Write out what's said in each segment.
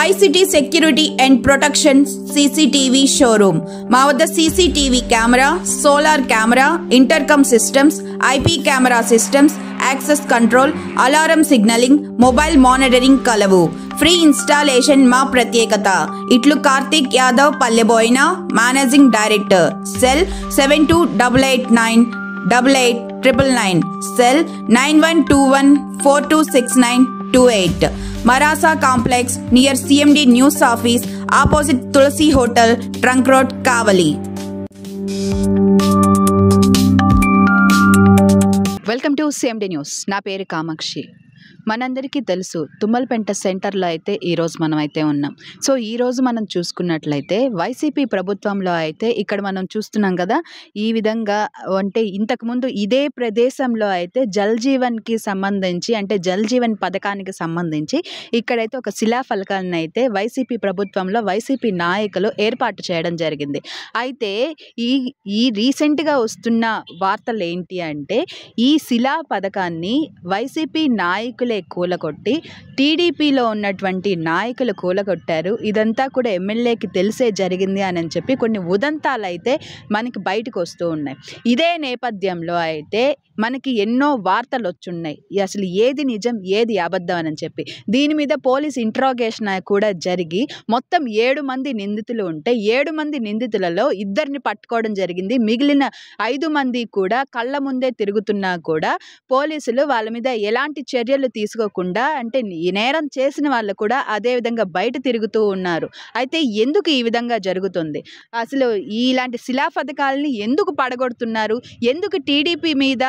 ICT Security and Protection CCTV Showroom. మా వద్ద CCTV camera, solar camera, intercom systems, IP camera systems, access control, alarm signalling, mobile monitoring కలవు. Free installation మా ప్రత్యేకత. ఇట్లు Karthik Yadav Palleboina, managing director. Cell 7288988999. Cell 9121426928. Marasa Complex near CMD News Office opposite Tulsi Hotel, Trunk Road, Kavali. Welcome to CMD news. నా పేరు కామాక్షి. మనందరికీ తెలుసు తుమ్మలపెంట సెంటర్లో అయితే ఈరోజు మనం అయితే ఉన్నాం. సో ఈరోజు మనం చూసుకున్నట్లయితే వైసీపీ ప్రభుత్వంలో అయితే ఇక్కడ మనం చూస్తున్నాం కదా, ఈ విధంగా అంటే ఇంతకుముందు ఇదే ప్రదేశంలో అయితే జల్ జీవన్కి సంబంధించి అంటే జల్ జీవన్ పథకానికి సంబంధించి ఇక్కడైతే ఒక శిలాఫలకాన్ని అయితే వైసీపీ ప్రభుత్వంలో వైసీపీ నాయకులు ఏర్పాటు చేయడం జరిగింది. అయితే ఈ రీసెంట్గా వస్తున్న వార్తలు ఏంటి అంటే, ఈ శిలా పథకాన్ని వైసీపీ నాయకులే కూలగొట్టి టీడీపీలో ఉన్నటువంటి నాయకులు కూలగొట్టారు. ఇదంతా కూడా ఎమ్మెల్యేకి తెలిసే జరిగింది అని చెప్పి కొన్ని ఉదంతాలు అయితే మనకి బయటకు వస్తూ ఉన్నాయి. ఇదే నేపథ్యంలో అయితే మనకి ఎన్నో వార్తలు వచ్చున్నాయి, అసలు ఏది నిజం ఏది అబద్ధం అని చెప్పి. దీని మీద పోలీస్ ఇంట్రాగేషన్ కూడా జరిగి మొత్తం 7 మంది నిందితులు ఉంటే 7 మంది నిందితులలో 2 పట్టుకోవడం జరిగింది. మిగిలిన 5 మంది కూడా కళ్ళ ముందే తిరుగుతున్నా కూడా పోలీసులు వాళ్ళ మీద ఎలాంటి చర్యలు తీసుకోకుండా అంటే ఈ నేరం చేసిన వాళ్ళు కూడా అదే విధంగా బయట తిరుగుతూ ఉన్నారు. అయితే ఎందుకు ఈ విధంగా జరుగుతుంది, అసలు ఇలాంటి శిలా పథకాలని ఎందుకు పడగొడుతున్నారు, ఎందుకు టీడీపీ మీద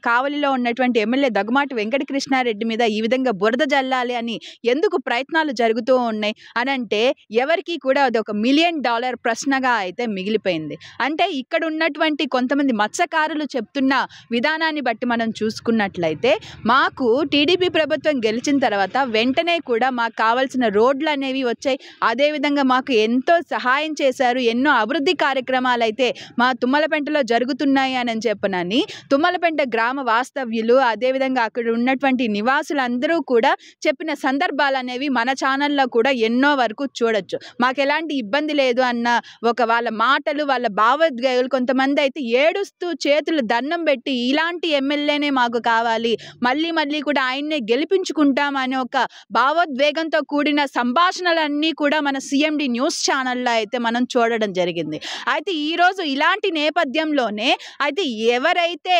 కావలిలో ఉన్నటువంటి ఎమ్మెల్యే దగ్గుమాటి వెంకటకృష్ణారెడ్డి మీద ఈ విధంగా బురద జల్లాలి అని ఎందుకు ప్రయత్నాలు జరుగుతూ ఉన్నాయి అని అంటే ఎవరికి కూడా అది ఒక $1 మిలియన్ ప్రశ్నగా అయితే మిగిలిపోయింది. అంటే ఇక్కడ ఉన్నటువంటి కొంతమంది మత్స్యకారులు చెప్తున్న విధానాన్ని బట్టి మనం చూసుకున్నట్లయితే, మాకు టీడీపీ ప్రభుత్వం గెలిచిన తర్వాత వెంటనే కూడా మాకు కావాల్సిన రోడ్లు అనేవి వచ్చాయి, అదేవిధంగా మాకు ఎంతో సహాయం చేశారు, ఎన్నో అభివృద్ధి కార్యక్రమాలు అయితే మా తుమ్మలపెంటలో జరుగుతున్నాయి అని చెప్పనని తుమ్మలపెంట గ్రామ వాస్తవ్యులు అదేవిధంగా అక్కడ ఉన్నటువంటి నివాసులందరూ కూడా చెప్పిన సందర్భాలు అనేవి మన ఛానల్లో కూడా ఎన్నో వరకు చూడొచ్చు. మాకు ఎలాంటి ఇబ్బంది లేదు అన్న ఒక వాళ్ళ మాటలు, వాళ్ళ భావోద్వేగాలు, కొంతమంది అయితే ఏడుస్తూ చేతులు దండం పెట్టి ఇలాంటి ఎమ్మెల్యేనే మాకు కావాలి, మళ్ళీ కూడా ఆయన్నే గెలిపించుకుంటాం అనే ఒక భావోద్వేగంతో కూడిన సంభాషణలన్నీ కూడా మన CMD న్యూస్ ఛానల్లో అయితే మనం చూడడం జరిగింది. అయితే ఈరోజు ఇలాంటి నేపథ్యంలోనే అయితే ఎవరైతే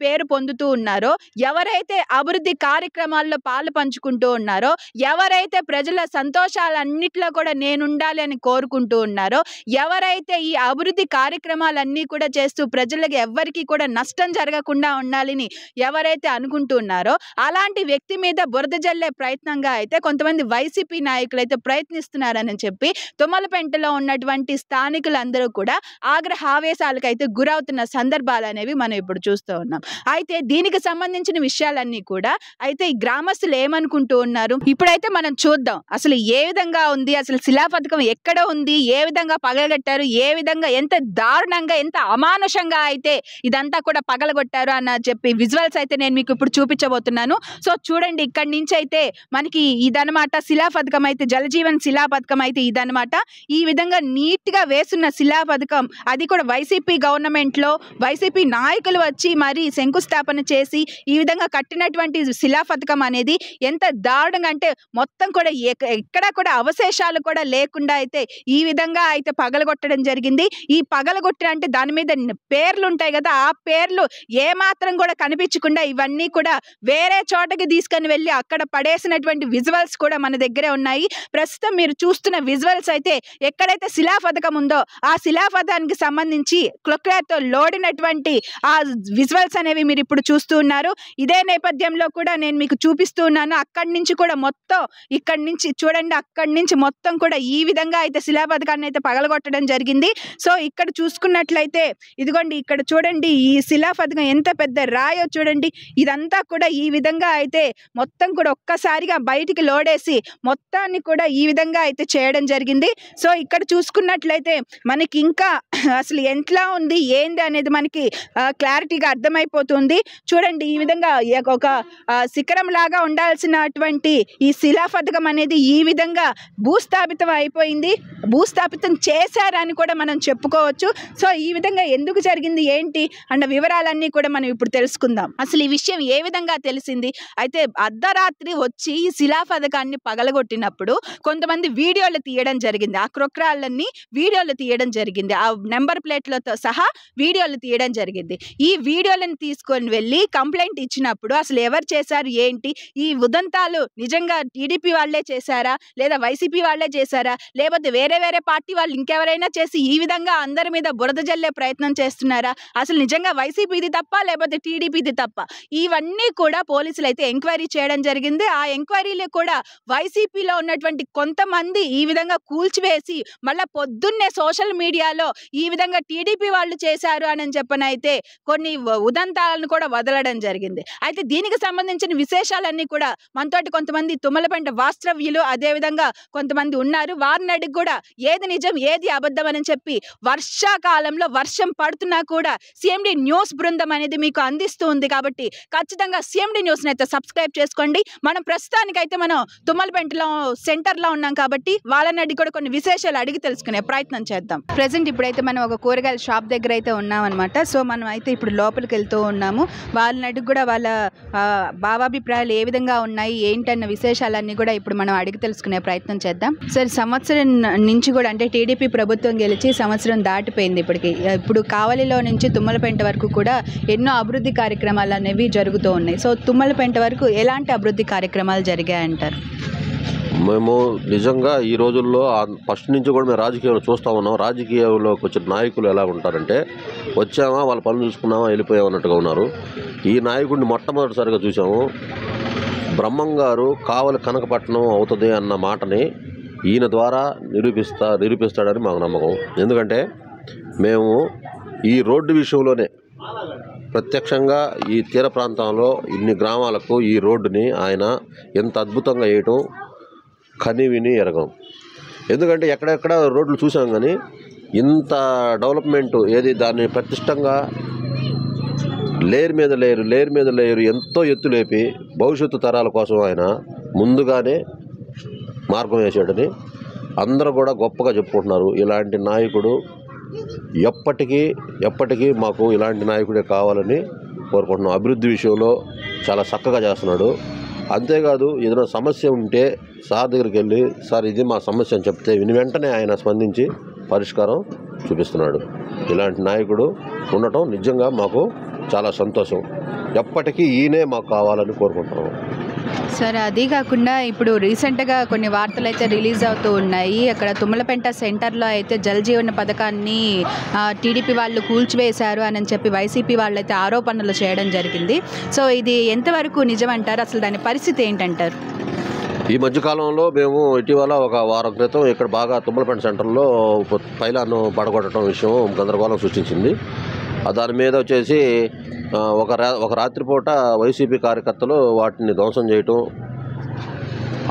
పేరు పొందుతూ ఉన్నారో, ఎవరైతే అభివృద్ధి కార్యక్రమాల్లో పాలు పంచుకుంటూ ఉన్నారో, ఎవరైతే ప్రజల సంతోషాలన్నిట్లో కూడా నేనుండాలి అని కోరుకుంటూ ఉన్నారో, ఎవరైతే ఈ అభివృద్ధి కార్యక్రమాలన్నీ కూడా చేస్తూ ప్రజలకు ఎవ్వరికీ కూడా నష్టం జరగకుండా ఉండాలని ఎవరైతే అనుకుంటూ ఉన్నారో అలాంటి వ్యక్తి మీద బురద జల్లే ప్రయత్నంగా అయితే కొంతమంది వైసీపీ నాయకులు అయితే ప్రయత్నిస్తున్నారని చెప్పి తుమ్మలపెంటలో ఉన్నటువంటి స్థానికులందరూ కూడా ఆగ్రహావేశాలకు అయితే గురవుతున్న సందర్భాలు అనేవి మనం ఇప్పుడు చూస్తూ ఉన్నాం. అయితే దీనికి సంబంధించిన విషయాలన్నీ కూడా అయితే ఈ గ్రామస్తులు ఏమనుకుంటూ ఉన్నారు ఇప్పుడైతే మనం చూద్దాం. అసలు ఏ విధంగా ఉంది, అసలు శిలా పథకం ఎక్కడ ఉంది, ఏ విధంగా పగలగొట్టారు, ఏ విధంగా ఎంత దారుణంగా ఎంత అమానుషంగా అయితే ఇదంతా కూడా పగలగొట్టారు అన్న చెప్పి విజువల్స్ అయితే నేను మీకు ఇప్పుడు చూపించబోతున్నాను. సో చూడండి, ఇక్కడి నుంచి అయితే మనకి ఇదనమాట శిలా పథకం అయితే జలజీవన్ శిలా పథకం అయితే ఇదనమాట. ఈ విధంగా నీట్ గా వేసున్న శిలా పథకం, అది కూడా వైసీపీ గవర్నమెంట్ లో వైసీపీ నాయకులు వచ్చి మరి శంకుస్థాపన చేసి ఈ విధంగా కట్టినటువంటి శిలా పథకం అనేది ఎంత దారుణంగా అంటే మొత్తం కూడా ఎక్కడా కూడా అవశేషాలు కూడా లేకుండా అయితే ఈ విధంగా అయితే పగలగొట్టడం జరిగింది. ఈ పగలగొట్టిన అంటే దాని మీద పేర్లు ఉంటాయి కదా, ఆ పేర్లు ఏమాత్రం కూడా కనిపించకుండా ఇవన్నీ కూడా వేరే చోటకి తీసుకొని వెళ్ళి అక్కడ పడేసినటువంటి విజువల్స్ కూడా మన దగ్గరే ఉన్నాయి. ప్రస్తుతం మీరు చూస్తున్న విజువల్స్ అయితే ఎక్కడైతే శిలా పథకం ఉందో ఆ శిలా పథకానికి సంబంధించి క్లొక్లతో లోడినటువంటి ఆ విజువల్స్ అనేవి మీరు ఇప్పుడు చూస్తూ ఉన్నారు. ఇదే నేపథ్యంలో కూడా నేను మీకు చూపిస్తూ ఉన్నాను. అక్కడి నుంచి కూడా మొత్తం ఇక్కడి నుంచి చూడండి, అక్కడి నుంచి మొత్తం కూడా ఈ విధంగా అయితే శిలా పథకాన్ని అయితే పగలగొట్టడం జరిగింది. సో ఇక్కడ చూసుకున్నట్లయితే ఇదిగోండి, ఇక్కడ చూడండి ఈ శిలా పథకం ఎంత పెద్ద రాయో చూడండి. ఇదంతా కూడా ఈ విధంగా అయితే మొత్తం కూడా ఒక్కసారిగా బయటికి లోడేసి మొత్తాన్ని కూడా ఈ విధంగా అయితే చేయడం జరిగింది. సో ఇక్కడ చూసుకున్నట్లయితే మనకి ఇంకా అసలు ఎట్లా ఉంది ఏంది అనేది మనకి క్లారిటీగా అర్థం అర్థమైపోతుంది. చూడండి, ఈ విధంగా ఒక శిఖరం లాగా ఉండాల్సినటువంటి ఈ శిలా పథకం అనేది ఈ విధంగా భూస్థాపితం అయిపోయింది. భూస్థాపితం చేశారని కూడా మనం చెప్పుకోవచ్చు. సో ఈ విధంగా ఎందుకు జరిగింది ఏంటి అన్న వివరాలన్నీ కూడా మనం ఇప్పుడు తెలుసుకుందాం. అసలు ఈ విషయం ఏ విధంగా తెలిసింది? అయితే అర్ధరాత్రి వచ్చి ఈ శిలా పథకాన్ని పగలగొట్టినప్పుడు కొంతమంది వీడియోలు తీయడం జరిగింది. ఆ క్రొక్రాళ్ళన్నీ వీడియోలు తీయడం జరిగింది. ఆ నెంబర్ ప్లేట్లతో సహా వీడియోలు తీయడం జరిగింది. ఈ వీడియోలను తీసుకొని వెళ్ళి కంప్లైంట్ ఇచ్చినప్పుడు అసలు ఎవరు చేశారు ఏంటి, ఈ ఉదంతాలు నిజంగా టీడీపీ వాళ్ళే చేశారా, లేదా వైసీపీ వాళ్ళే చేశారా, లేకపోతే వేరే వేరే పార్టీ వాళ్ళు ఇంకెవరైనా చేసి ఈ విధంగా అందరి మీద బురద జల్లే ప్రయత్నం చేస్తున్నారా, అసలు నిజంగా వైసీపీది తప్ప లేకపోతే టీడీపీది తప్ప, ఇవన్నీ కూడా పోలీసులు అయితే ఎంక్వైరీ చేయడం జరిగింది. ఆ ఎంక్వైరీలో కూడా వైసీపీలో ఉన్నటువంటి కొంతమంది ఈ విధంగా కూల్చివేసి మళ్ళీ పొద్దున్నే సోషల్ మీడియాలో ఈ విధంగా టీడీపీ వాళ్ళు చేశారు అని చెప్పనైతే కొన్ని ఉదంతాలను కూడా వదలడం జరిగింది. అయితే దీనికి సంబంధించిన విశేషాలన్నీ కూడా మనతోటి కొంతమంది తుమ్మలపెంట వాస్తవ్యులు అదేవిధంగా కొంతమంది ఉన్నారు. వారిని అడిగి కూడా ఏది నిజం ఏది అబద్ధం అని చెప్పి వర్షాకాలంలో వర్షం పడుతున్నా కూడా సిఎండి న్యూస్ బృందం అనేది మీకు అందిస్తూ ఉంది. కాబట్టి ఖచ్చితంగా సిఎండి న్యూస్ని అయితే సబ్స్క్రైబ్ చేసుకోండి. మనం ప్రస్తుతానికైతే మనం తుమ్మలపెంటలో సెంటర్లో ఉన్నాం కాబట్టి వాళ్ళని అడిగి కూడా కొన్ని విశేషాలు అడిగి తెలుసుకునే ప్రయత్నం చేద్దాం. ప్రెసెంట్ ఇప్పుడైతే మనం ఒక కూరగాయల షాప్ దగ్గర అయితే ఉన్నాం అనమాట. సో మనం అయితే ఇప్పుడు లోపలికి వెళ్తూ ఉన్నాము. వాళ్ళని అడిగి కూడా వాళ్ళ భావాభిప్రాయాలు ఏ విధంగా ఉన్నాయి ఏంటన్న విశేషాలన్నీ కూడా ఇప్పుడు మనం అడిగి తెలుసుకునే ప్రయత్నం చేద్దాం. సరే, సంవత్సరం నుంచి కూడా అంటే టీడీపీ ప్రభుత్వం గెలిచి సంవత్సరం దాటిపోయింది ఇప్పటికి. ఇప్పుడు కావలిలో నుంచి తుమ్మలపెంట వరకు కూడా ఎన్నో అభివృద్ధి కార్యక్రమాలు అనేవి జరుగుతూ ఉన్నాయి. సో తుమ్మలపెంట వరకు ఎలాంటి అభివృద్ధి కార్యక్రమాలు జరిగాయంటారు? మేము నిజంగా ఈ రోజుల్లో ఫస్ట్ నుంచి కూడా మేము రాజకీయంలో చూస్తూ ఉన్నాం. రాజకీయంలోకి వచ్చిన నాయకులు ఎలా ఉంటారంటే వచ్చామా వాళ్ళ పనులు చూసుకున్నామా వెళ్ళిపోయాం అన్నట్టుగా ఉన్నారు. ఈ నాయకుడిని మొట్టమొదటిసారిగా చూసాము. బ్రహ్మం గారు కావలి కనకపట్నం అవుతుంది అన్న మాటని ఈయన ద్వారా నిరూపిస్తాడని మాకు నమ్మకం. ఎందుకంటే మేము ఈ రోడ్డు విషయంలోనే ప్రత్యక్షంగా ఈ తీర ప్రాంతంలో ఇన్ని గ్రామాలకు ఈ రోడ్డుని ఆయన ఎంత అద్భుతంగా వేయటం కని విని ఎరగం. ఎందుకంటే ఎక్కడెక్కడ రోడ్లు చూసాం కానీ ఇంత డెవలప్మెంట్ ఏది దాన్ని ప్రతిష్టంగా లేయర్ మీద లేయరు ఎంతో ఎత్తు లేపి భవిష్యత్తు తరాల కోసం ఆయన ముందుగానే మార్గం వేసాడని అందరూ కూడా గొప్పగా చెప్పుకుంటున్నారు. ఇలాంటి నాయకుడు ఎప్పటికీ మాకు ఇలాంటి నాయకుడే కావాలని కోరుకుంటున్నాం. అభివృద్ధి విషయంలో చాలా చక్కగా చేస్తున్నాడు. అంతేకాదు ఏదైనా సమస్య ఉంటే సార్ దగ్గరికి వెళ్ళి సార్ ఇది మా సమస్య అని చెప్తే విని వెంటనే ఆయన స్పందించి పరిష్కారం చూపిస్తున్నాడు. ఇలాంటి నాయకుడు ఉండటం నిజంగా మాకు చాలా సంతోషం. ఎప్పటికీ ఈయనే మాకు కావాలని కోరుకుంటున్నాము. సరే, అది కాకుండా ఇప్పుడు రీసెంట్గా కొన్ని వార్తలు అయితే రిలీజ్ అవుతూ ఉన్నాయి. అక్కడ తుమ్మలపెంట సెంటర్లో అయితే జల్ జీవన పథకాన్ని టీడీపీ వాళ్ళు కూల్చివేశారు అని చెప్పి వైసీపీ వాళ్ళు అయితే ఆరోపణలు చేయడం జరిగింది. సో ఇది ఎంతవరకు నిజమంటారు? అసలు దాని పరిస్థితి ఏంటంటారు? ఈ మధ్యకాలంలో మేము ఇటీవల ఒక వారం క్రితం ఇక్కడ బాగా తుమ్మలపెంట సెంటర్లో పైలాను పడగొట్టడం విషయం గందరగోళం సృష్టించింది. దాని మీద వచ్చేసి ఒక రాత్రిపూట వైసీపీ కార్యకర్తలు వాటిని ధ్వంసం చేయటం,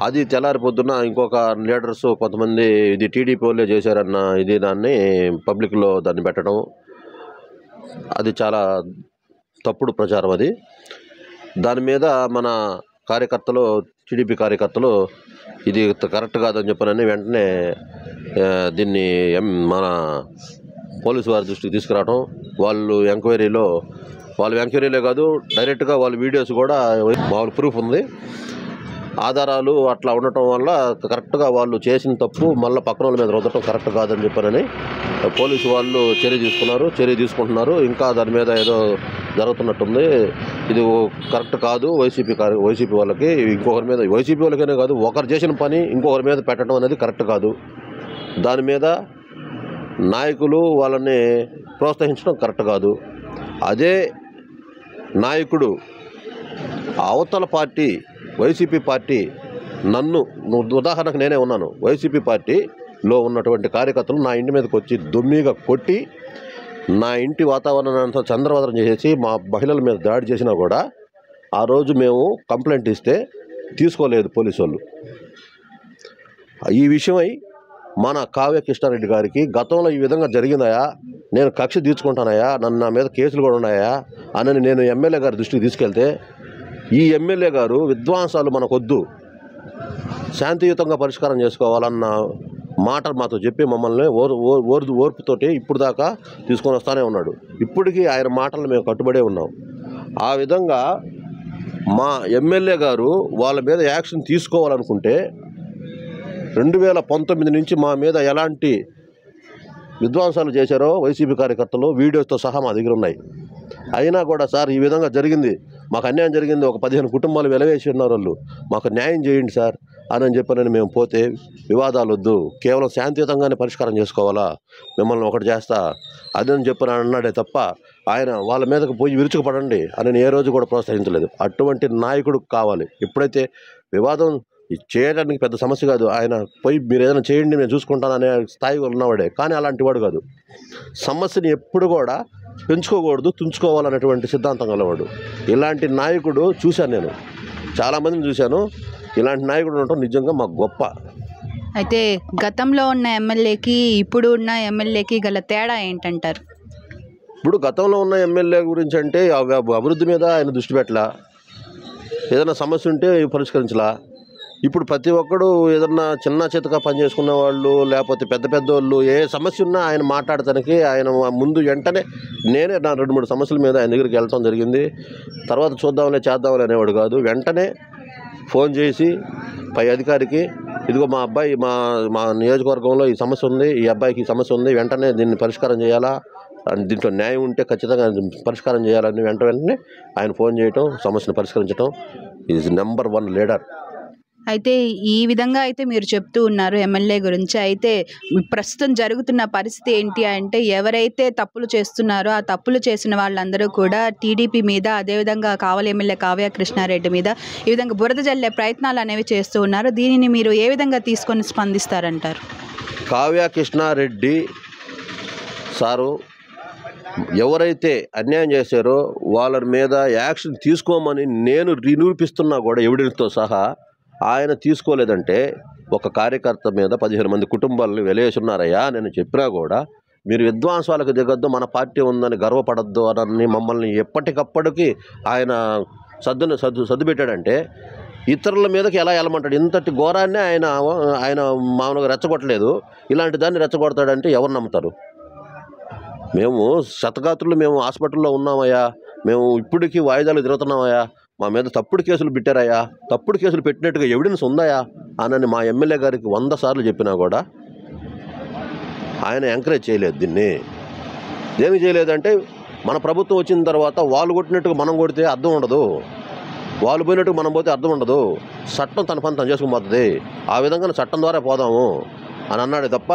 అది తెల్లారి పొద్దున్న ఇంకొక లీడర్స్ కొంతమంది ఇది టీడీపీ వాళ్ళే చేశారన్న దాన్ని పబ్లిక్లో దాన్ని పెట్టడం, అది చాలా తప్పుడు ప్రచారం. అది దాని మీద మన కార్యకర్తలు టీడీపీ కార్యకర్తలు ఇది కరెక్ట్ కాదని చెప్పనని వెంటనే దీన్ని మన పోలీసు వారి దృష్టికి తీసుకురావడం, వాళ్ళు ఎంక్వైరీలే కాదు డైరెక్ట్గా వాళ్ళ వీడియోస్ కూడా వాళ్ళ ప్రూఫ్ ఉంది, ఆధారాలు అట్లా ఉండటం వల్ల కరెక్ట్గా వాళ్ళు చేసిన తప్పు మళ్ళీ పక్కన వాళ్ళ మీద రుద్దటం కరెక్ట్ కాదని చెప్పనని పోలీసు వాళ్ళు చర్య తీసుకుంటున్నారు. ఇంకా దాని మీద ఏదో జరుగుతున్నట్టుంది. ఇది కరెక్ట్ కాదు. వైసీపీ వాళ్ళకి ఇంకొకరి మీద, వైసీపీ వాళ్ళకనే కాదు ఒకరు చేసిన పని ఇంకొకరి మీద పెట్టడం అనేది కరెక్ట్ కాదు. దాని మీద నాయకులు వాళ్ళని ప్రోత్సహించడం కరెక్ట్ కాదు. అదే నాయకుడు అవతల పార్టీ వైసీపీ పార్టీ నన్ను ఉదాహరణకు నేనే ఉన్నాను, వైసీపీ పార్టీలో ఉన్నటువంటి కార్యకర్తలు నా ఇంటి మీదకి వచ్చి దుమ్మిగా కొట్టి నా ఇంటి వాతావరణాన్ని అంతా చంద్రవదనం చేసేసి మా మహిళల మీద దాడి చేసినా కూడా ఆ రోజు మేము కంప్లైంట్ ఇస్తే తీసుకోలేదు పోలీసు వాళ్ళు. ఈ విషయమై మన కావ్య కృష్ణారెడ్డి గారికి గతంలో ఈ విధంగా జరిగిందయా, నేను కక్ష తీర్చుకుంటానయా, నా మీద కేసులు కూడా ఉన్నాయా అని నేను ఎమ్మెల్యే గారి దృష్టికి తీసుకెళ్తే, ఈ ఎమ్మెల్యే గారు విధ్వంసాలు మనకొద్దు, శాంతియుతంగా పరిష్కారం చేసుకోవాలన్న మాట మాతో చెప్పి మమ్మల్ని ఓర్పుతోటి ఇప్పుడు దాకా తీసుకొని వస్తూనే ఉన్నాడు. ఇప్పటికీ ఆయన మాటలు మేము కట్టుబడే ఉన్నాం. ఆ విధంగా మా ఎమ్మెల్యే గారు వాళ్ళ మీద యాక్షన్ తీసుకోవాలనుకుంటే 2019 నుంచి మా మీద ఎలాంటి విధ్వంసాలు చేశారో వైసీపీ కార్యకర్తలు వీడియోస్తో సహా మా దగ్గర ఉన్నాయి. అయినా కూడా సార్ ఈ విధంగా జరిగింది, మాకు అన్యాయం జరిగింది, ఒక 15 కుటుంబాలు వెలవేసి ఉన్నారు, వాళ్ళు మాకు న్యాయం చేయండి సార్ అని చెప్పనని మేము పోతే, వివాదాలు వద్దు, కేవలం శాంతియుతంగానే పరిష్కారం చేసుకోవాలా, మిమ్మల్ని ఒకటి చేస్తా అదని చెప్పని అన్నాడే తప్ప ఆయన వాళ్ళ మీదకి పోయి విరుచుకుపడండి అని ఏ రోజు కూడా ప్రోత్సహించలేదు. అటువంటి నాయకుడు కావాలి. ఎప్పుడైతే వివాదం చేయడానికి పెద్ద సమస్య కాదు, ఆయన పోయి మీరు ఏదైనా చేయండి నేను చూసుకుంటాను అనే స్థాయి ఉన్నవాడే, కానీ అలాంటి వాడు కాదు. సమస్యని ఎప్పుడు కూడా పెంచుకోకూడదు, తుంచుకోవాలనేటువంటి సిద్ధాంతం గలవాడు. ఇలాంటి నాయకుడు చూశాను, నేను చాలామందిని చూశాను. ఇలాంటి నాయకుడు ఉండటం నిజంగా మాకు గొప్ప. అయితే గతంలో ఉన్న ఎమ్మెల్యేకి ఇప్పుడు ఉన్న ఎమ్మెల్యేకి గల తేడా ఏంటంటారు? ఇప్పుడు గతంలో ఉన్న ఎమ్మెల్యే గురించి అంటే అభివృద్ధి మీద ఆయన దృష్టి పెట్టలా, ఏదైనా సమస్య ఉంటే పరిష్కరించలా. ఇప్పుడు ప్రతి ఒక్కడు ఏదన్నా చిన్న చేతగా పనిచేసుకున్న వాళ్ళు లేకపోతే పెద్ద వాళ్ళు ఏ సమస్య ఉన్నా ఆయన మాట్లాడటానికి ఆయన ముందు వెంటనే నేనే నా 2-3 సమస్యల మీద ఆయన దగ్గరికి వెళ్ళటం జరిగింది. తర్వాత చూద్దాంలే చేద్దాంలే అనేవాడు కాదు. వెంటనే ఫోన్ చేసి పై అధికారికి, ఇదిగో మా అబ్బాయి మా నియోజకవర్గంలో ఈ సమస్య ఉంది, ఈ అబ్బాయికి ఈ సమస్య ఉంది, వెంటనే దీన్ని పరిష్కారం చేయాలా, దీంట్లో న్యాయం ఉంటే ఖచ్చితంగా పరిష్కారం చేయాలని వెంటనే ఆయన ఫోన్ చేయటం, సమస్యను పరిష్కరించడం. Is number 1 leader. అయితే ఈ విధంగా అయితే మీరు చెప్తూ ఉన్నారు ఎమ్మెల్యే గురించి. అయితే ప్రస్తుతం జరుగుతున్న పరిస్థితి ఏంటి అంటే, ఎవరైతే తప్పులు చేస్తున్నారో ఆ తప్పులు చేసిన వాళ్ళందరూ కూడా టీడీపీ మీద, అదేవిధంగా కావలి ఎమ్మెల్యే కావ్య కృష్ణారెడ్డి మీద ఈ విధంగా బురద జల్లే ప్రయత్నాలు అనేవి చేస్తూ ఉన్నారు. దీనిని మీరు ఏ విధంగా తీసుకొని స్పందిస్తారంటారు? కావ్య కృష్ణారెడ్డి సారు ఎవరైతే అన్యాయం చేశారో వాళ్ళ మీద యాక్షన్ తీసుకోమని నేను నిరూపిస్తున్నా కూడా ఎవిడెన్స్తో సహా ఆయన తీసుకోలేదంటే, ఒక కార్యకర్త మీద 15 మంది కుటుంబాలను వెలేసున్నారయ్యా నేను చెప్పినా కూడా మీరు విధ్వంసాలకు దిగొద్దు, మన పార్టీ ఉందని గర్వపడద్దు అని మమ్మల్ని ఎప్పటికప్పటికి ఆయన సర్దు పెట్టాడంటే ఇతరుల మీదకి ఎలా వెళ్ళమంటాడు? ఇంతటి ఘోరాన్ని ఆయన మామూలుగా రెచ్చగొట్టలేదు, ఇలాంటి దాన్ని రెచ్చగొడతాడంటే ఎవరు నమ్ముతారు? మేము శతగాత్రులు, మేము హాస్పిటల్లో ఉన్నామయ్యా, మేము ఇప్పటికీ వాయిదాలు తిరుగుతున్నామయ్యా, మా మీద తప్పుడు కేసులు పెట్టారయ్యా, తప్పుడు కేసులు పెట్టినట్టుగా ఎవిడెన్స్ ఉందాయా అని మా ఎమ్మెల్యే గారికి 100 సార్లు చెప్పినా కూడా ఆయన ఎంకరేజ్ చేయలేదు. దేనికి చేయలేదంటే, మన ప్రభుత్వం వచ్చిన తర్వాత వాళ్ళు కొట్టినట్టుగా మనం కొడితే అర్థం ఉండదు, వాళ్ళు పోయినట్టుగా మనం పోతే అర్థం ఉండదు, చట్టం తన పని తను చేసుకుని పోతుంది, ఆ విధంగా చట్టం ద్వారా పోదాము అని అన్నాడే తప్ప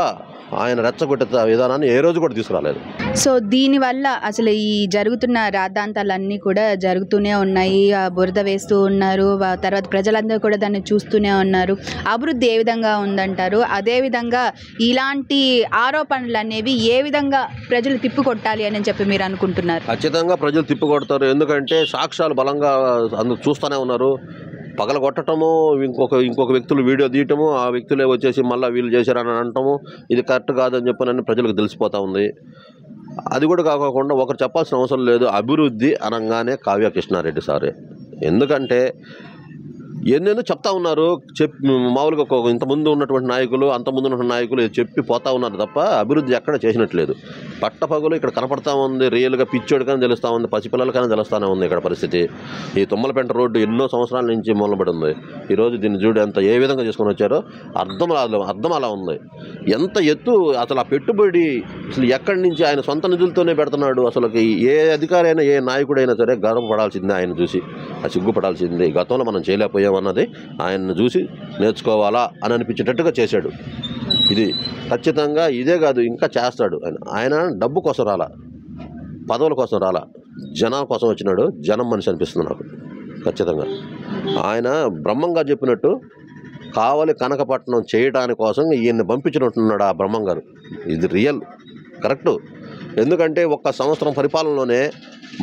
ఆయన రెచ్చగొట్టే విధానాన్ని ఏ రోజు కూడా తీసుకురాలేదు. సో దీనివల్ల అసలు ఈ జరుగుతున్న రాద్ధాంతాలన్నీ కూడా జరుగుతూనే ఉన్నాయి, బురద వేస్తూ ఉన్నారు, తర్వాత ప్రజలందరూ కూడా దాన్ని చూస్తూనే ఉన్నారు. అభివృద్ధి ఏ విధంగా ఉందంటారు? అదేవిధంగా ఇలాంటి ఆరోపణలు అనేవి ఏ విధంగా ప్రజలు తిప్పికొట్టాలి అని చెప్పి మీరు అనుకుంటున్నారు? ఖచ్చితంగా ప్రజలు తిప్పికొడతారు. ఎందుకంటే సాక్ష్యాలు బలంగా అందరూ చూస్తూనే ఉన్నారు. పగల కొట్టడము, ఇంకొక వ్యక్తులు వీడియో తీయటము, ఆ వ్యక్తులే వచ్చేసి మళ్ళీ వీళ్ళు చేశారని అనటము, ఇది కరెక్ట్ కాదని చెప్పని ప్రజలకు తెలిసిపోతూ ఉంది. అది కూడా కాకుండా ఒకరు చెప్పాల్సిన అవసరం లేదు, అభివృద్ధి అనగానే కావ్య కృష్ణారెడ్డి సారే. ఎందుకంటే ఎన్నెన్నో చెప్తా ఉన్నారు, మామూలుగా ఇంతకుముందు ఉన్నటువంటి నాయకులు, అంతకుముందు ఉన్నటువంటి నాయకులు చెప్పి పోతా ఉన్నారు తప్ప అభివృద్ధి ఎక్కడ చేసినట్లేదు. పట్టపగలు ఇక్కడ కనపడతా ఉంది, రియల్గా పిచ్చోడికైనా తెలుస్తూ ఉంది, పసిపిల్లలకైనా తెలుస్తూనే ఉంది ఇక్కడ పరిస్థితి. ఈ తుమ్మలపెంట రోడ్డు ఎన్నో సంవత్సరాల నుంచి మొదలుపడి ఉంది. ఈరోజు దీన్ని చూడు ఎంత ఏ విధంగా చేసుకొని వచ్చారో అర్థం అలా ఉంది. ఎంత ఎత్తు అసలు ఆ పెట్టుబడి అసలు ఎక్కడి నుంచి ఆయన సొంత నిధులతోనే పెడుతున్నాడు. అసలు ఏ అధికారి అయినా, ఏ నాయకుడైనా సరే గర్వపడాల్సిందే, ఆయన చూసి సిగ్గుపడాల్సిందే. గతంలో మనం చేయలేకపోయామన్నది ఆయన్ని చూసి నేర్చుకోవాలా అని అనిపించేటట్టుగా చేశాడు. ఇది ఖచ్చితంగా ఇదే కాదు, ఇంకా చేస్తాడు. ఆయన డబ్బు కోసం రాలా, పదవుల కోసం రాలా, జనం కోసం వచ్చినాడు. జనం మనిషి అనిపిస్తుంది నాకు ఖచ్చితంగా. ఆయన బ్రహ్మంగారు చెప్పినట్టు కావలి కనకపట్నం చేయడానికి కోసం ఈయన్ని పంపించినట్టున్నాడు ఆ బ్రహ్మంగారు. ఇది రియల్ కరెక్టు. ఎందుకంటే 1 సంవత్సరం పరిపాలనలోనే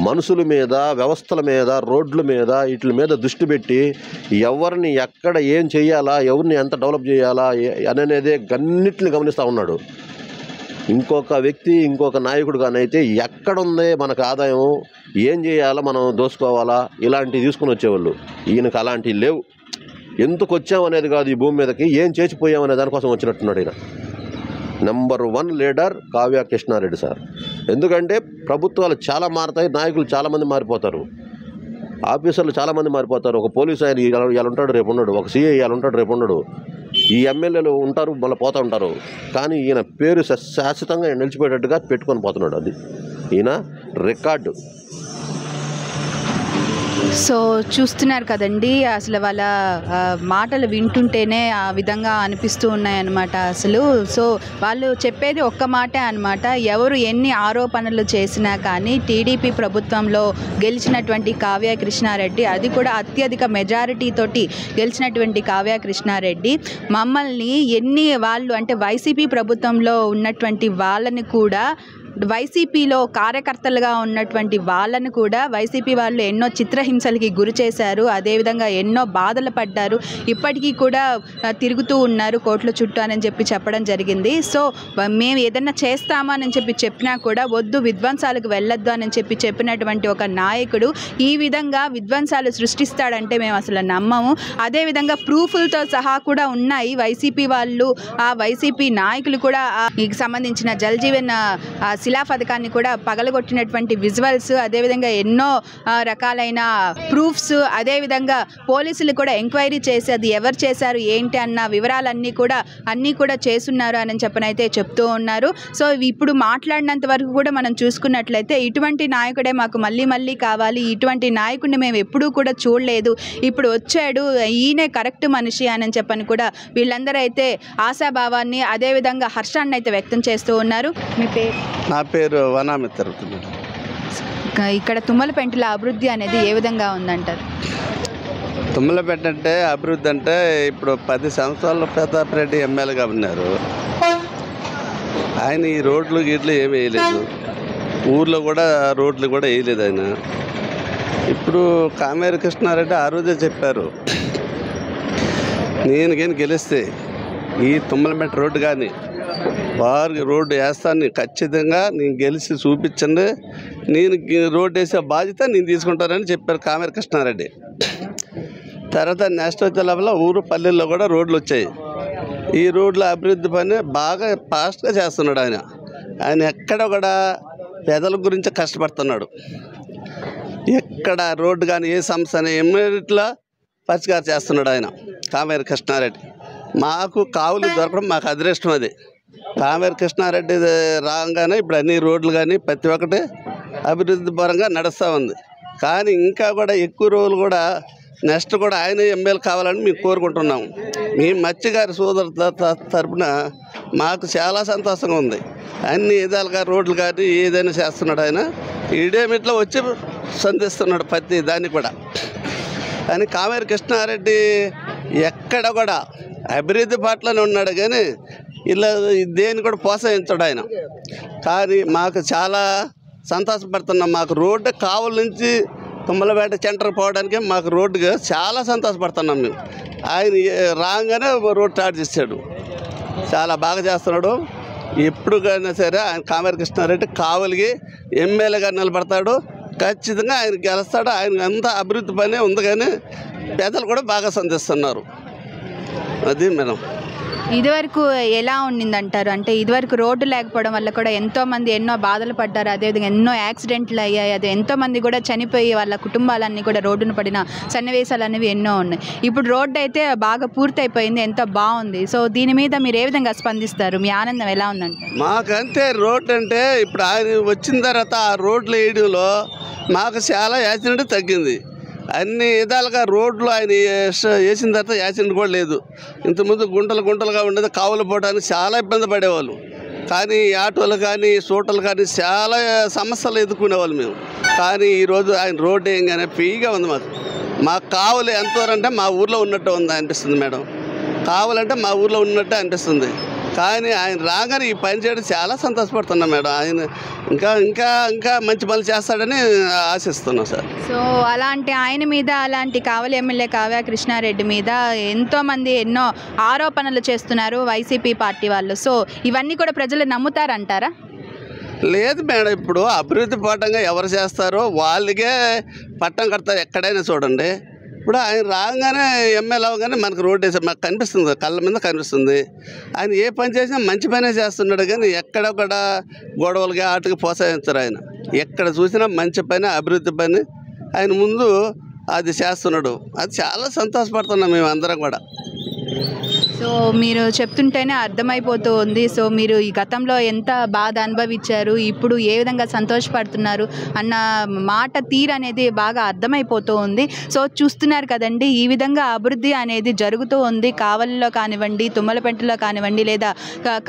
మనుషుల మీద, వ్యవస్థల మీద, రోడ్ల మీద, వీటి మీద దృష్టి పెట్టి ఎవరిని ఎక్కడ ఏం చేయాలా, ఎవరిని ఎంత డెవలప్ చేయాలా అనేదే అన్నిటిని గమనిస్తూ ఉన్నాడు. ఇంకొక వ్యక్తి, ఇంకొక నాయకుడు కానైతే ఎక్కడుంది మనకు ఆదాయం, ఏం చేయాలా, మనం దోసుకోవాలా, ఇలాంటివి తీసుకుని వచ్చేవాళ్ళు. ఈయనకు అలాంటివి లేవు. ఎందుకు వచ్చామనేది కాదు, ఈ భూమి మీదకి ఏం చేసిపోయామనే దానికోసం వచ్చినట్టున్నాడు ఈయన. Number 1 leader Kavya Krishna Reddy sir. ఎందుకంటే ప్రభుత్వాలు చాలా మారుతాయి, నాయకులు చాలామంది మారిపోతారు, ఆఫీసర్లు చాలామంది మారిపోతారు. ఒక పోలీసు ఆయన ఇలా ఉంటాడు, రేపు ఉన్నాడు. ఒక సిఐ ఇలా ఉంటాడు, రేపు ఉన్నాడు. ఈ ఎమ్మెల్యేలు ఉంటారు, మళ్ళీ పోతూ ఉంటారు. కానీ ఈయన పేరు శాశ్వతంగా నిలిచిపోయేటట్టుగా పెట్టుకొని పోతున్నాడు. అది ఈయన రికార్డు. సో చూస్తున్నారు కదండి, అసలు వాళ్ళ మాటలు వింటుంటేనే ఆ విధంగా అనిపిస్తూ ఉన్నాయన్నమాట అసలు. సో వాళ్ళు చెప్పేది ఒక్క మాటే అనమాట. ఎవరు ఎన్ని ఆరోపణలు చేసినా కానీ టీడీపీ ప్రభుత్వంలో గెలిచినటువంటి కావ్య కృష్ణారెడ్డి, అది కూడా అత్యధిక మెజారిటీ తోటి గెలిచినటువంటి కావ్య కృష్ణారెడ్డి మమ్మల్ని ఎన్ని వాళ్ళు అంటే వైసీపీ ప్రభుత్వంలో ఉన్నటువంటి వాళ్ళని కూడా, వైసీపీలో కార్యకర్తలుగా ఉన్నటువంటి వాళ్ళను కూడా వైసీపీ వాళ్ళు ఎన్నో చిత్రహింసలకి గురి చేశారు. అదేవిధంగా ఎన్నో బాధలు పడ్డారు. ఇప్పటికీ కూడా తిరుగుతూ ఉన్నారు కోట్ల చుట్టూ అని చెప్పడం జరిగింది. సో మేము ఏదన్నా చేస్తామని చెప్పినా కూడా వద్దు, విధ్వంసాలకు వెళ్ళొద్దు అని చెప్పినటువంటి ఒక నాయకుడు ఈ విధంగా విధ్వంసాలు సృష్టిస్తాడంటే మేము అసలు నమ్మము. అదేవిధంగా ప్రూఫ్లతో సహా కూడా ఉన్నాయి. వైసీపీ వాళ్ళు, ఆ వైసీపీ నాయకులు కూడా సంబంధించిన జల్ జీవన్ శిలా పథకాన్ని కూడా పగలగొట్టినటువంటి విజువల్స్, అదేవిధంగా ఎన్నో రకాలైన ప్రూఫ్స్, అదేవిధంగా పోలీసులు కూడా ఎంక్వైరీ చేసి అది ఎవరు చేశారు ఏంటి అన్న వివరాలన్నీ కూడా చేసున్నారు అని చెప్పనైతే చెప్తూ ఉన్నారు. సో ఇప్పుడు మాట్లాడినంత వరకు కూడా మనం చూసుకున్నట్లయితే ఇటువంటి నాయకుడే మాకు మళ్ళీ కావాలి, ఇటువంటి నాయకుడిని మేము ఎప్పుడూ కూడా చూడలేదు, ఇప్పుడు వచ్చాడు, ఈయనే కరెక్ట్ మనిషి అని చెప్పని కూడా వీళ్ళందరూ అయితే ఆశాభావాన్ని, అదేవిధంగా హర్షాన్ని అయితే వ్యక్తం చేస్తూ ఉన్నారు. మీ పేరు? నా పేరు వనామిత్ర. ఇక్కడ తుమ్మలపెంటలో అభివృద్ధి అనేది ఏ విధంగా ఉందంటారు? తుమ్మలపెంట అంటే అభివృద్ధి అంటే ఇప్పుడు 10 సంవత్సరాలు ప్రతాపరెడ్డి ఎమ్మెల్యేగా ఉన్నారు. ఆయన ఈ రోడ్లు గీట్లు ఏమి వేయలేదు, ఊర్లో కూడా రోడ్లు కూడా వేయలేదు ఆయన. ఇప్పుడు కామేరు కృష్ణారెడ్డి ఆ రోజే చెప్పారు, నేను గెలిస్తే ఈ తుమ్మలపెంట రోడ్డు కానీ వారికి రోడ్డు వేస్తాను, ఖచ్చితంగా నేను గెలిచి చూపించండి, నేను రోడ్డు వేసే బాధ్యత నేను తీసుకుంటానని చెప్పారు కామేరు కృష్ణారెడ్డి. తర్వాత నెక్స్ట్ వచ్చే లోపల ఊరు పల్లెల్లో కూడా రోడ్లు వచ్చాయి. ఈ రోడ్ల అభివృద్ధి పని బాగా ఫాస్ట్గా చేస్తున్నాడు ఆయన. ఆయన ఎక్కడ కూడా పేదల గురించి కష్టపడుతున్నాడు. ఎక్కడ రోడ్డు కానీ ఏ సమస్య ఇమ్మీడియట్లా పరిష్కారం చేస్తున్నాడు ఆయన కామేరు కృష్ణారెడ్డి. మాకు కావులు దొరకడం మాకు అదృష్టం. అది కామేరు కృష్ణారెడ్డి రాగానే ఇప్పుడు అన్ని రోడ్లు కానీ ప్రతి ఒక్కటి అభివృద్ధి పరంగా నడుస్తూ ఉంది. కానీ ఇంకా కూడా ఎక్కువ రోజులు కూడా నెక్స్ట్ కూడా ఆయన ఎమ్మెల్యే కావాలని మేము కోరుకుంటున్నాము. మీ మత్స్యగారి సోదరు తరపున మాకు చాలా సంతోషంగా ఉంది. అన్ని విధాలుగా రోడ్లు కానీ ఏదైనా చేస్తున్నాడు ఆయన. ఈడేమిట్లో వచ్చి సంధిస్తున్నాడు ప్రతి దాన్ని కూడా. కానీ కామేరు కృష్ణారెడ్డి ఎక్కడ కూడా అభివృద్ధి పట్లనే ఉన్నాడు, కానీ ఇలా దేన్ని కూడా ప్రోత్సహించాడు ఆయన. కానీ మాకు చాలా సంతోషపడుతున్నాం. మాకు రోడ్డు కావుల నుంచి తుమ్మలపేట సెంటర్ పోవడానికి మాకు రోడ్డుగా చాలా సంతోషపడుతున్నాం మేము. ఆయన రాగానే రోడ్ స్టార్ట్ చేశాడు, చాలా బాగా చేస్తున్నాడు. ఎప్పుడుకైనా సరే ఆయన కామేరు కృష్ణారెడ్డి కావలికి ఎమ్మెల్యేగా నిలబడతాడు, ఖచ్చితంగా ఆయన గెలుస్తాడు. ఆయన అంతా అభివృద్ధి పనే ఉంది, కానీ పేదలు కూడా బాగా సంధిస్తున్నారు. అది మేడం. ఇదివరకు ఎలా ఉండిందంటారు? అంటే ఇదివరకు రోడ్డు లేకపోవడం వల్ల కూడా ఎంతోమంది ఎన్నో బాధలు పడ్డారు, అదేవిధంగా ఎన్నో యాక్సిడెంట్లు అయ్యాయి, అదే ఎంతోమంది కూడా చనిపోయి వాళ్ళ కుటుంబాలన్నీ కూడా రోడ్డును పడిన సన్నివేశాలు అనేవి ఎన్నో ఉన్నాయి. ఇప్పుడు రోడ్డు అయితే బాగా పూర్తయిపోయింది, ఎంతో బాగుంది. సో దీని మీద మీరు ఏ విధంగా స్పందిస్తారు? మీ ఆనందం ఎలా ఉందంటే? మాకంతే రోడ్డు అంటే ఇప్పుడు ఆయన వచ్చిన తర్వాత ఆ రోడ్లు వేయడంలో మాకు చాలా యాక్సిడెంట్ తగ్గింది. అన్ని విధాలుగా రోడ్లు ఆయన వేసిన తర్వాత యాక్సిడెంట్ కూడా లేదు. ఇంతకుముందు గుంటలుగా ఉండేది, కావులు పోవడానికి చాలా ఇబ్బంది పడేవాళ్ళు. కానీ ఆటోలు కానీ సూటలు కానీ చాలా సమస్యలు ఎదుర్కొనేవాళ్ళు మేము. కానీ ఈరోజు ఆయన రోడ్డు వేయగానే ఫ్రీగా ఉంది. మాకు కావులు ఎంతవరంటే మా ఊర్లో ఉన్నట్టు ఉంది అనిపిస్తుంది మేడం. కావాలంటే మా ఊర్లో ఉన్నట్టే అనిపిస్తుంది. కానీ ఆయన రాగానే ఈ పని చేయడం చాలా సంతోషపడుతున్నాం మేడం. ఆయన ఇంకా ఇంకా ఇంకా మంచి పనులు చేస్తాడని ఆశిస్తున్నాం సార్. సో అలాంటి ఆయన మీద, అలాంటి కావలి ఎమ్మెల్యే కావ్య కృష్ణారెడ్డి మీద ఎంతోమంది ఎన్నో ఆరోపణలు చేస్తున్నారు వైసీపీ పార్టీ వాళ్ళు. సో ఇవన్నీ కూడా ప్రజలు నమ్ముతారంటారా? లేదు మేడం, ఇప్పుడు అభివృద్ధి పటంగా ఎవరు చేస్తారో వాళ్ళకే పట్టం కడతారు ఎక్కడైనా చూడండి. ఇప్పుడు ఆయన రాగానే ఎమ్మెల్యే అవగానే మనకు రోడ్డు వేసే మాకు కనిపిస్తుంది, కళ్ళ మీద కనిపిస్తుంది. ఆయన ఏ పని చేసినా మంచి పనే చేస్తున్నాడు, కానీ ఎక్కడ కూడా గొడవలకి ఆటకి ప్రోత్సహించారు. ఆయన ఎక్కడ చూసినా మంచి పని, అభివృద్ధి పని ఆయన ముందు అది చేస్తున్నాడు. అది చాలా సంతోషపడుతున్నాం మేము అందరం కూడా. సో మీరు చెప్తుంటేనే అర్థమైపోతూ ఉంది. సో మీరు ఈ గతంలో ఎంత బాధ అనుభవించారు, ఇప్పుడు ఏ విధంగా సంతోషపడుతున్నారు అన్న మాట తీరు అనేది బాగా అర్థమైపోతూ ఉంది. సో చూస్తున్నారు కదండి, ఈ విధంగా అభివృద్ధి అనేది జరుగుతూ ఉంది. కావలిలో కానివ్వండి, తుమ్మలపెంటలో కానివ్వండి, లేదా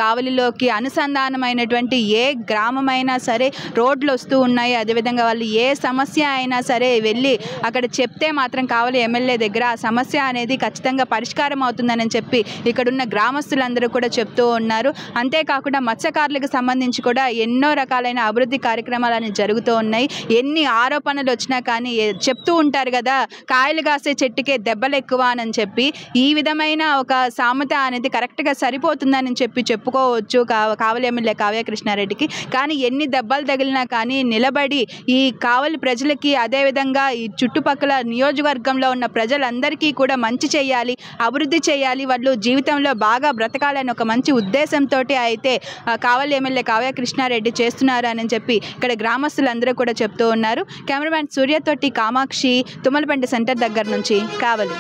కావలిలోకి అనుసంధానమైనటువంటి ఏ గ్రామమైనా సరే రోడ్లు వస్తూ ఉన్నాయి. అదేవిధంగా వాళ్ళు ఏ సమస్య అయినా సరే వెళ్ళి అక్కడ చెప్తే మాత్రం కావలి ఎమ్మెల్యే దగ్గర ఆ సమస్య అనేది ఖచ్చితంగా పరిష్కారం అవుతుందని చెప్పి ఇక్కడున్న గ్రామస్తులందరూ కూడా చెప్తూ ఉన్నారు. అంతేకాకుండా మత్స్యకారులకు సంబంధించి కూడా ఎన్నో రకాలైన అభివృద్ధి కార్యక్రమాలు జరుగుతూ ఉన్నాయి. ఎన్ని ఆరోపణలు వచ్చినా కానీ చెప్తూ ఉంటారు కదా, కాయలు కాసే చెట్టుకే దెబ్బలు ఎక్కువ అని చెప్పి. ఈ విధమైన ఒక సామెత అనేది కరెక్ట్గా సరిపోతుందని చెప్పి చెప్పుకోవచ్చు కావలి ఎమ్మెల్యే కావ్య కృష్ణారెడ్డికి. కానీ ఎన్ని దెబ్బలు తగిలినా కానీ నిలబడి ఈ కావలి ప్రజలకి, అదేవిధంగా ఈ చుట్టుపక్కల నియోజకవర్గంలో ఉన్న ప్రజలందరికీ కూడా మంచి చేయాలి, అభివృద్ధి చేయాలి, వాళ్ళు జీవితంలో బాగా బ్రతకాలని ఒక మంచి ఉద్దేశంతో అయితే కావలి ఎమ్మెల్యే కావ్య కృష్ణారెడ్డి చేస్తున్నారు అని చెప్పి ఇక్కడ గ్రామస్తులందరూ కూడా చెప్తూ ఉన్నారు. కెమెరామ్యాన్ సూర్యతోటి కామాక్షి, తుమ్మలపెంట సెంటర్ దగ్గర నుంచి కావలి.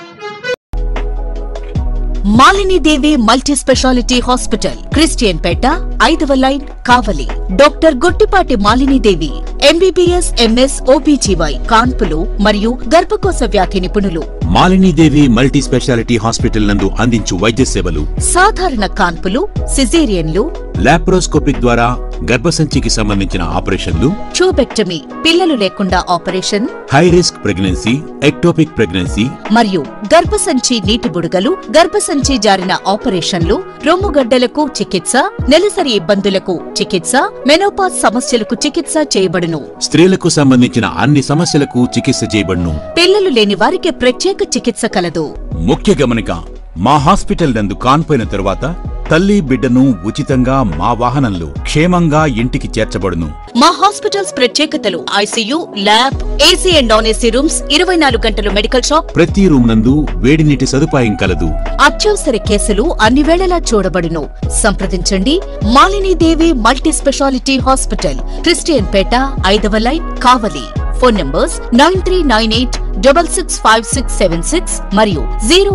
మాలిని దేవి మల్టీ స్పెషాలిటీ హాస్పిటల్, క్రిస్టియన్ పేట, 5వ లైన్, కావలి. డాక్టర్ గుట్టిపాటి మాలిని దేవి ఎంబీబీఎస్, ఎంఎస్, ఓబీజీవై, కాన్పులు మరియు గర్భకోశ వ్యాధి నిపుణులు. మాలిని దేవి మల్టీ స్పెషాలిటీ హాస్పిటల్ నందు అందించు వైద్య సేవలు: సాధారణ కాన్పులు, సిజేరియన్లు, లాప్రోస్కోపిక్ ద్వారా గర్భసంచికి సంబంధించిన ఆపరేషన్లు, ట్యూబెక్టమీ, పిల్లలు లేకుండా operation, high risk pregnancy, ectopic pregnancy మరియు గర్భసంచి నీటి బుడగలు, గర్భసంచి జారిన ఆపరేషన్లు, రొమ్ముగడ్డలకు చికిత్స, నెలసరి ఇబ్బందులకు చికిత్స, మెనోపాజ్ సమస్యలకు చికిత్స చేయబడును. స్త్రీలకు సంబంధించిన అన్ని సమస్యలకు చికిత్స చేయబడును. పిల్లలు లేని వారికి ప్రత్యేక చికిత్స కలదు. ముఖ్య గమనిక: మా హాస్పిటల్ నందు కాన్పోయిన తరువాత తల్లి బిడ్డను ఉచితంగా మా వాహనంలో క్షేమంగా ఇంటికి చేర్చబడును. మా హాస్పిటల్స్ ప్రత్యేకతలు: ICU, lab, AC and non AC rooms, 24 గంటలు మెడికల్ షాప్, ప్రతి రూమ్ నందు వేడి నీటి సదుపాయం కలదు. అత్యవసర కేసులు అన్ని వేళలా చూడబడును. సంప్రదించండి మాలిని దేవి మల్టీ స్పెషాలిటీ హాస్పిటల్, క్రిస్టియన్ పేట, 5వ లైన్, కావలి. ఫోన్ నంబర్స్ 9398665676 మరియు 0